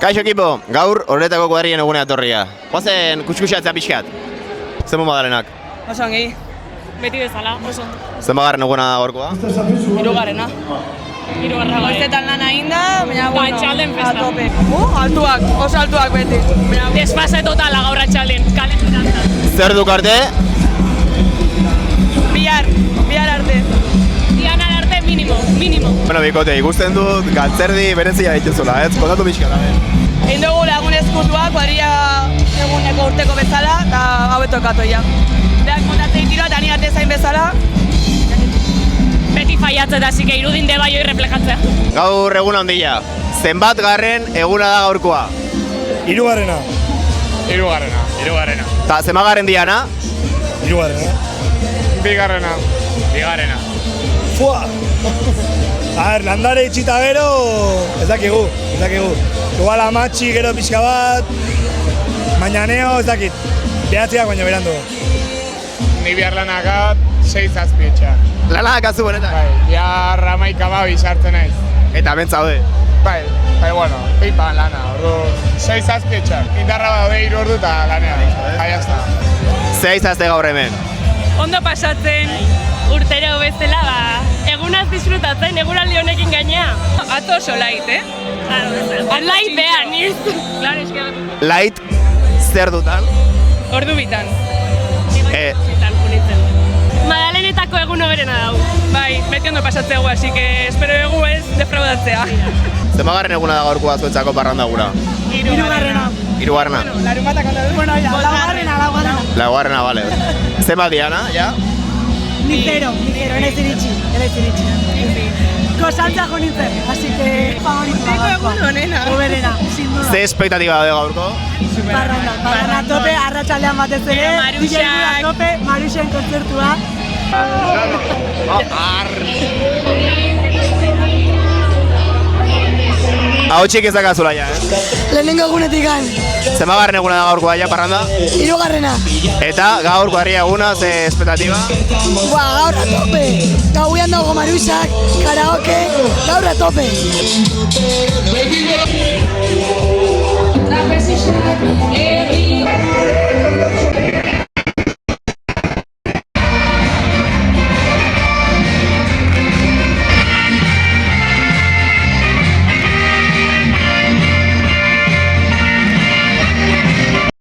Kaixo ekipo, gaur horretako kuadrien egunea etorria. Guazen kuskusatzea pixkat. Zenbat madalenak? Oso ongi. Beti bezala, oso. Zenbat garren eguna da gaurkoa? Hirugarrena. Goizetan lan eginda, baina bueno, atxalden festa. a tope. Altuak, oso altuak beti. Desfase totala gaur atxalden, kale girantzat. Zer duk arte? Bihar arte. Dianar arte minimo. Bueno, bikote, ikusten dut galtzerdi berezia dituzula, ez? Kontatu pixkat, Egin dugu lagun eskutua, kuadria eguneko urteko bezala, eta hau etokatu ja. Beak montatzen tiroa, eta ni arte zain bezala. Beti faiatzen da, zike irudin de baioi reflejatzea. Gaur eguna handia. Zenbat garren eguna da gaurkoa? Hirugarrena. Ta zenbat garren diana? Hirugarrena. Bigarrena. Fua! A ver, landare itxita gero, ez dakigu. Igual amatxi gero pixka bat, mañaneo, ez dakit. Behatziak baina berandu. Ni bihar lanakat 6 azpietxa. Lanak azu benetan. Bai, bihar 11 sartzen naiz. Eta bentzaude. Bai, bueno, pipan lana, ordu 6 azpietxa. Indarra daude 3 ordu eta lanean. Bai, jazta. Zer izazte gaur hemen? Ondo pasatzen, urtero bezala, egunaz disfrutatzen, eguraldi honekin gainea. Atzo oso light, Light behan, niz. Claro, eske... Light zer dutan? Ordu bitan. Madalenetako egun hoberena dau. Bai, beti ondo pasatzegu, así que espero egu ez defraudatzea. Zenbat garren eguna da gaurkoa zuentzako parranda gura? Hirugarrena. Hirugarrena? Larumatak ondo dut. Bueno, ya, laugarrena. Laugarrena, bale. Zenbat diana, ja? Ni zero, eres iritsi. Kosantza jo nintzen, así que favorito da gaurkoa. Hoberena, sin duda. Ze espektatiba daude gaurko? Parranda tope, arratsaldean batez ere, DJ a tope, Maruxen kontzertua. Hau txik ez dakazula ja, Lehenengo egunetik gan, Zenbat garren eguna da gaurkoa ja parranda? hirugarrena. Eta gaur kuadria eguna, ze espektatiba? Gaur a tope. Gauean dago Maruxak, karaoke, gaur a tope. Trapezistak